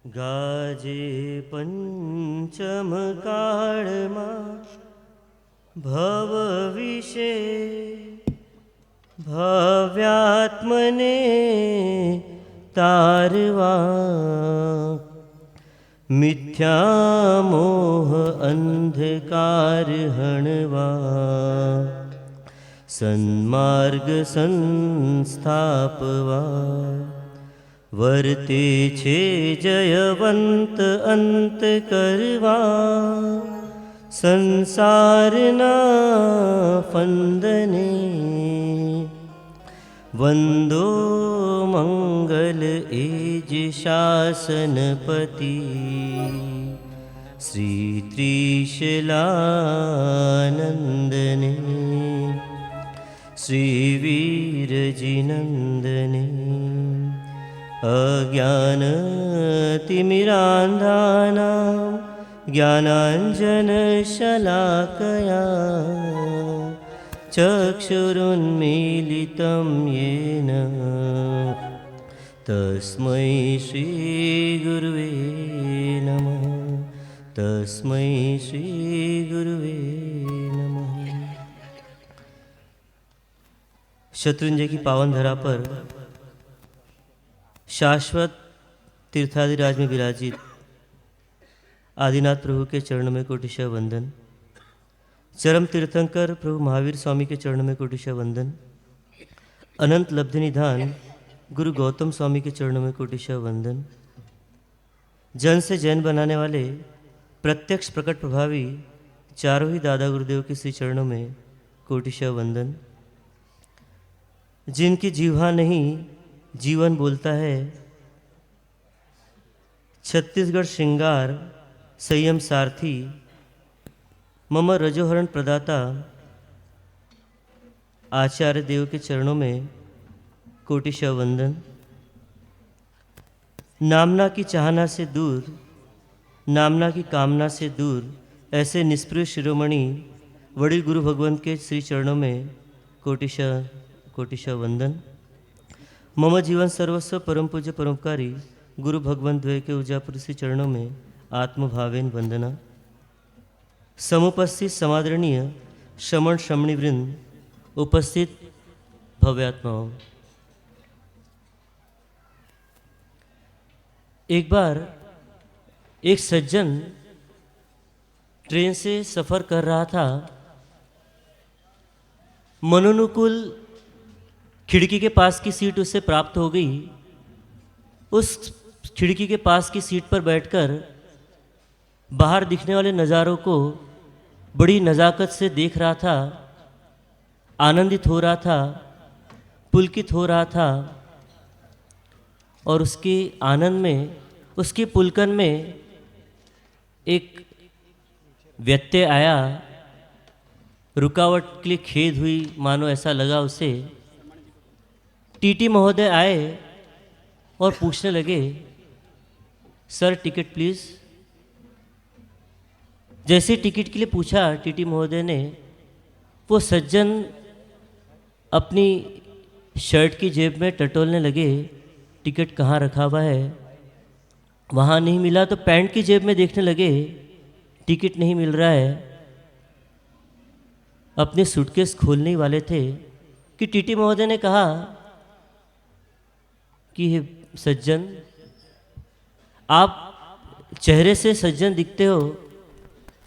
गाजे पंचम काळमा भव विषे भव्यात्मने तारवा मिथ्या मोह अंधकार हणवा सन्मार्ग संस्थापवा वर्ते छे जयवंत अंत करवा संसारना फंदने वंदो मंगल एज शासनपति श्री त्रिशलानंदने श्री वीरजिनंदने अज्ञानतिमिरान्धानां ज्ञानाञ्जनशलाकया चक्षुरुन्मीलितं येन तस्मै श्रीगुरुवे नमः। तस्मै श्रीगुरुवे नमः। शत्रुंजय की पावन धरा पर शाश्वत तीर्थादिराज में विराजित आदिनाथ प्रभु के चरणों में कोटिशः वंदन। चरम तीर्थंकर प्रभु महावीर स्वामी के चरणों में कोटिशः वंदन। अनंत लब्धि निधान गुरु गौतम स्वामी के चरणों में कोटिशः वंदन। जन से जैन बनाने वाले प्रत्यक्ष प्रकट प्रभावी चारों ही दादा गुरुदेव के श्री चरणों में कोटिशः वंदन। जिनकी जीवा नहीं जीवन बोलता है, छत्तीसगढ़ श्रृंगार संयम सारथी मम रजोहरण प्रदाता आचार्य देव के चरणों में कोटिशः वंदन। नामना की चाहना से दूर, नामना की कामना से दूर ऐसे निष्प्रिय शिरोमणि वड़िल गुरु भगवंत के श्री चरणों में कोटिशः वंदन। मम जीवन सर्वस्व परम पूज्य परोपकारी गुरु भगवंत द्वय के उजापुर श्री चरणों में आत्मभावेन वंदना। समुपस्थित समादरणीय श्रमण श्रमणी वृंद, उपस्थित भव्यात्माओं, एक बार एक सज्जन ट्रेन से सफ़र कर रहा था। मनोनुकूल खिड़की के पास की सीट उसे प्राप्त हो गई। उस खिड़की के पास की सीट पर बैठकर बाहर दिखने वाले नज़ारों को बड़ी नज़ाकत से देख रहा था, आनंदित हो रहा था, पुलकित हो रहा था। और उसके आनंद में, उसके पुलकन में एक व्यत्यय आया, रुकावट के लिए खेद हुई, मानो ऐसा लगा उसे। टीटी महोदय आए और पूछने लगे, सर टिकट प्लीज़। जैसे टिकट के लिए पूछा टीटी महोदय ने, वो सज्जन अपनी शर्ट की जेब में टटोलने लगे, टिकट कहाँ रखा हुआ है। वहाँ नहीं मिला तो पैंट की जेब में देखने लगे, टिकट नहीं मिल रहा है। अपने सूटकेस खोलने ही वाले थे कि टीटी महोदय ने कहा कि सज्जन, आप चेहरे से सज्जन दिखते हो,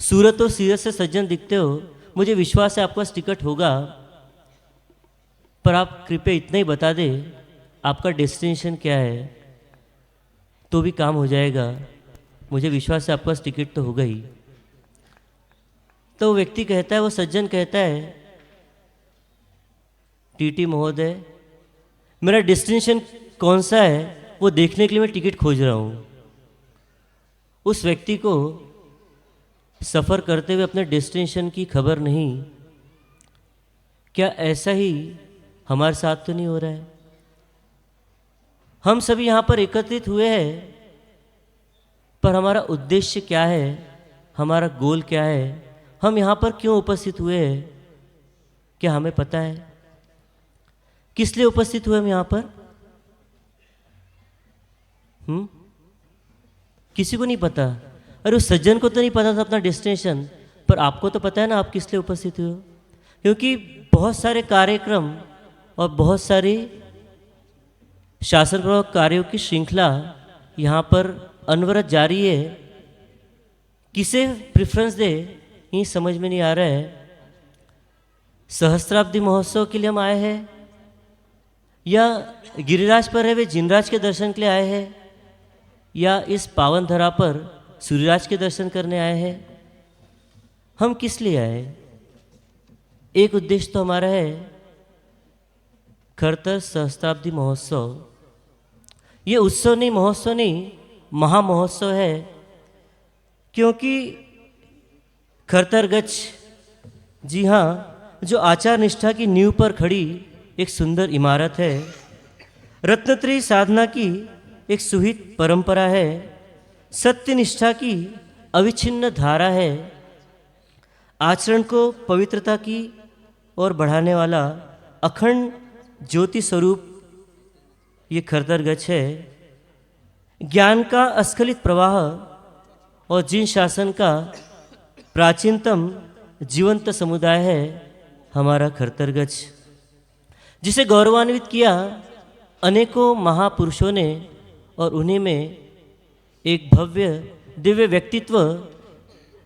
सूरत और सीरत से सज्जन दिखते हो, मुझे विश्वास है आपके पास टिकट होगा, पर आप कृपया इतना ही बता दें आपका डेस्टिनेशन क्या है, तो भी काम हो जाएगा। मुझे विश्वास है आपके पास टिकट तो होगा ही। तो वो व्यक्ति कहता है, वो सज्जन कहता है, टीटी महोदय, मेरा डेस्टिनेशन कौन सा है वो देखने के लिए मैं टिकट खोज रहा हूँ। उस व्यक्ति को सफ़र करते हुए अपने डेस्टिनेशन की खबर नहीं। क्या ऐसा ही हमारे साथ तो नहीं हो रहा है? हम सभी यहाँ पर एकत्रित हुए हैं, पर हमारा उद्देश्य क्या है, हमारा गोल क्या है, हम यहाँ पर क्यों उपस्थित हुए हैं, क्या हमें पता है? किस लिए उपस्थित हुए हम यहाँ पर? किसी को नहीं पता। अरे उस सज्जन को तो नहीं पता था अपना डेस्टिनेशन, पर आपको तो पता है ना आप किस लिए उपस्थित हुए हो। क्योंकि बहुत सारे कार्यक्रम और बहुत सारी शासनपूर्वक कार्यों की श्रृंखला यहाँ पर अनवरत जारी है। किसे प्रेफरेंस दे ये समझ में नहीं आ रहा है। सहस्त्राब्दी महोत्सव के लिए हम आए हैं या गिरिराज पर है वे जिनराज के दर्शन के लिए आए हैं या इस पावन धरा पर सूर्यराज के दर्शन करने आए हैं। हम किस लिए आए? एक उद्देश्य तो हमारा है खरतर सहस्त्राब्दी महोत्सव। ये उत्सव नहीं, महोत्सव नहीं, महामहोत्सव है। क्योंकि खरतर गच्छ, जी हाँ, जो आचार निष्ठा की नींव पर खड़ी एक सुंदर इमारत है, रत्नत्रयी साधना की एक सुहित परंपरा है, सत्य निष्ठा की अविच्छिन्न धारा है, आचरण को पवित्रता की ओर बढ़ाने वाला अखंड ज्योति स्वरूप ये खरतर गच्छ है। ज्ञान का अस्खलित प्रवाह और जिन शासन का प्राचीनतम जीवंत समुदाय है हमारा खरतर गच्छ, जिसे गौरवान्वित किया अनेकों महापुरुषों ने और उन्हीं में एक भव्य दिव्य व्यक्तित्व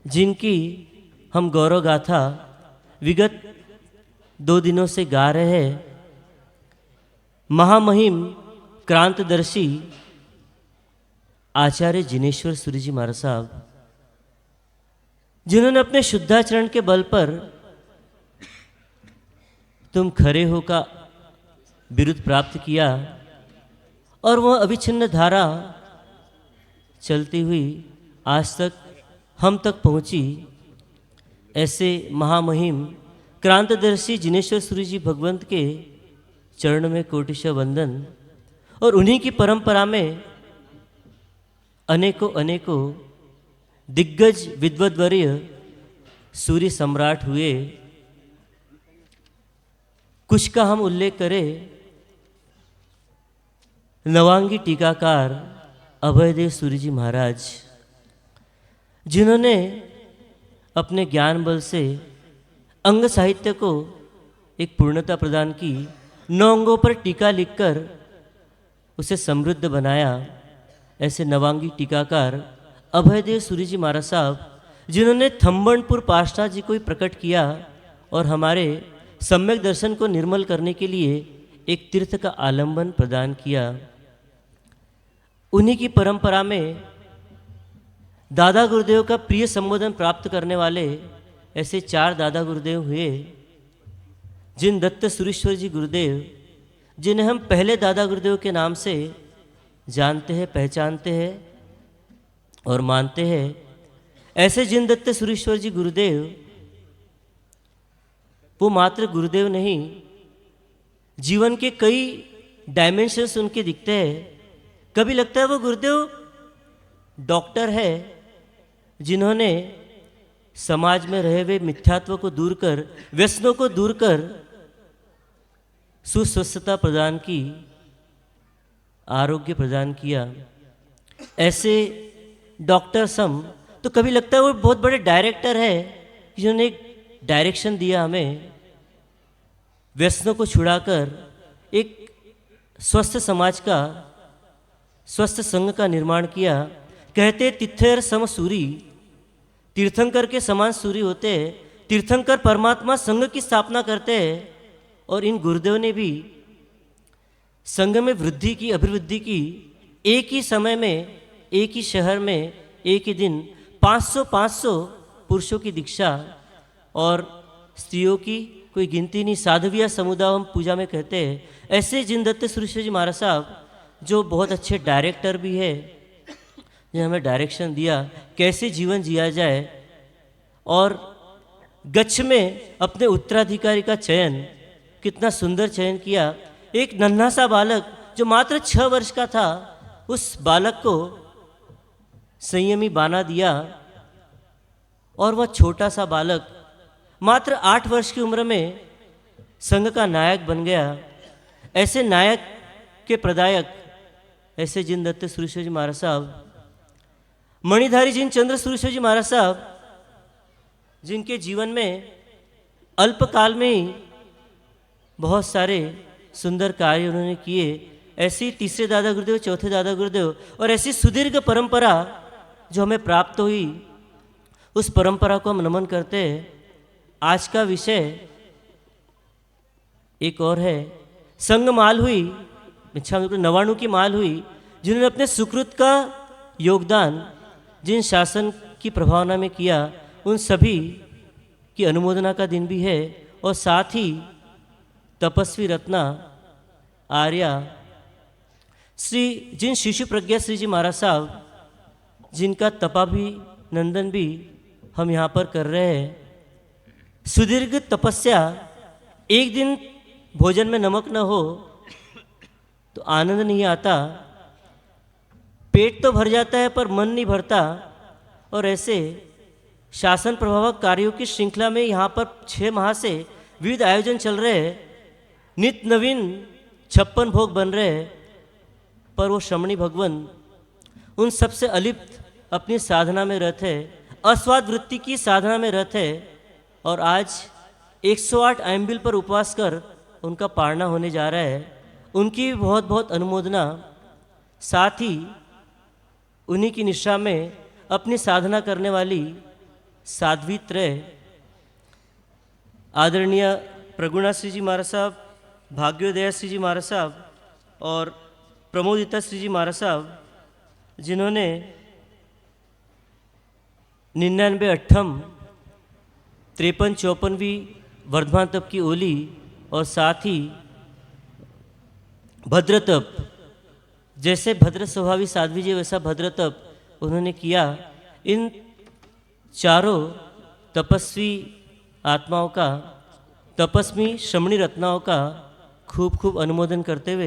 जिनकी हम गौरव गाथा विगत 2 दिनों से गा रहे हैं, महामहिम क्रांतदर्शी आचार्य जिनेश्वर सूरी जी महाराज साहब, जिन्होंने अपने शुद्धाचरण के बल पर तुम खरे हो का बिरुद प्राप्त किया और वह अविच्छिन्न धारा चलती हुई आज तक हम तक पहुंची। ऐसे महामहिम क्रांतदर्शी जिनेश्वर सूरी जी भगवंत के चरण में कोटिशः वंदन। और उन्हीं की परंपरा में अनेकों दिग्गज विद्वद्वर्य सूर्य सम्राट हुए। कुछ का हम उल्लेख करें, नवांगी टीकाकार अभयदेव सूरी जी महाराज, जिन्होंने अपने ज्ञान बल से अंग साहित्य को एक पूर्णता प्रदान की, 9 अंगों पर टीका लिखकर उसे समृद्ध बनाया। ऐसे नवांगी टीकाकार अभयदेव सूरी जी महाराज साहब, जिन्होंने थम्बनपुर पाष्टा जी को ही प्रकट किया और हमारे सम्यक दर्शन को निर्मल करने के लिए एक तीर्थ का आलंबन प्रदान किया। उन्हीं की परंपरा में दादा गुरुदेव का प्रिय संबोधन प्राप्त करने वाले ऐसे 4 दादा गुरुदेव हुए, जिन दत्त सुरेश्वर जी गुरुदेव, जिन्हें हम पहले दादा गुरुदेव के नाम से जानते हैं, पहचानते हैं और मानते हैं। ऐसे जिन दत्त सुरेश्वर जी गुरुदेव, वो मात्र गुरुदेव नहीं, जीवन के कई डायमेंशंस उनके दिखते हैं। कभी लगता है वो गुरुदेव डॉक्टर है, जिन्होंने समाज में रहे हुए मिथ्यात्व को दूर कर, व्यसनों को दूर कर सुस्वस्थता प्रदान की, आरोग्य प्रदान किया। ऐसे डॉक्टर सम तो कभी लगता है वो बहुत बड़े डायरेक्टर है, जिन्होंने एक डायरेक्शन दिया हमें, व्यसनों को छुड़ाकर एक स्वस्थ समाज का, स्वस्थ संघ का निर्माण किया। कहते तीर्थर सम सूरी, तीर्थंकर के समान सूरी होते हैं। तीर्थंकर परमात्मा संघ की स्थापना करते हैं और इन गुरुदेव ने भी संघ में वृद्धि की, अभिवृद्धि की। एक ही समय में, एक ही शहर में, एक ही दिन 500 पुरुषों की दीक्षा और स्त्रियों की कोई गिनती नहीं, साधविया समुदाय हम पूजा में कहते हैं। ऐसे जिन दत्त सुरेश्वर जी महाराज साहब, जो बहुत अच्छे डायरेक्टर भी है, जिन्हें हमें डायरेक्शन दिया कैसे जीवन जिया जाए, और गच्छ में अपने उत्तराधिकारी का चयन, कितना सुंदर चयन किया। एक नन्हा सा बालक जो मात्र 6 वर्ष का था, उस बालक को संयमी बाना दिया और वह छोटा सा बालक मात्र 8 वर्ष की उम्र में संघ का नायक बन गया। ऐसे नायक के प्रदायक ऐसे जिन दत्त सुरेश्वर जी महाराज साहब मणिधारी जिन चंद्र सूर्य जी महाराज साहब, जिनके जीवन में अल्पकाल में ही बहुत सारे सुंदर कार्य उन्होंने किए, ऐसी तीसरे दादा गुरुदेव, चौथे दादा गुरुदेव और ऐसी सुदीर्घ परंपरा जो हमें प्राप्त हुई, उस परंपरा को हम नमन करते हैं। आज का विषय एक और है, संग माल हुई, इच्छा नवाणु की माल हुई, जिन्होंने अपने सुकृत का योगदान जिन शासन की प्रभावना में किया, उन सभी की अनुमोदना का दिन भी है। और साथ ही तपस्वी रत्ना आर्या श्री जिन शिशु प्रज्ञा श्री जी महाराज साहब, जिनका तपा भी नंदन भी हम यहाँ पर कर रहे हैं। सुदीर्घ तपस्या, एक दिन भोजन में नमक न हो तो आनंद नहीं आता, पेट तो भर जाता है पर मन नहीं भरता। और ऐसे शासन प्रभावक कार्यों की श्रृंखला में यहाँ पर 6 माह से विविध आयोजन चल रहे हैं, नित्य नवीन 56 भोग बन रहे हैं, पर वो श्रमणी भगवान उन सबसे अलिप्त अपनी साधना में रहते हैं, अस्वाद वृत्ति की साधना में रहते हैं। और आज 108 आइम्बिल पर उपवास कर उनका पारना होने जा रहा है। उनकी भी बहुत बहुत अनुमोदना। साथ ही उन्हीं की निष्ठा में अपनी साधना करने वाली साध्वी त्रय आदरणीय प्रगुणा श्री जी महाराज साहब, भाग्योदया श्री जी महाराज साहब और प्रमोदिता श्री जी महाराज साहब, जिन्होंने 99 53-54वीं वर्धमान तप की ओली और साथ ही भद्र तप, जैसे भद्र स्वभावी साध्वी जी वैसा भद्र तप उन्होंने किया। इन चारों तपस्वी आत्माओं का, तपस्वी श्रमणी रत्नाओं का खूब खूब अनुमोदन करते हुए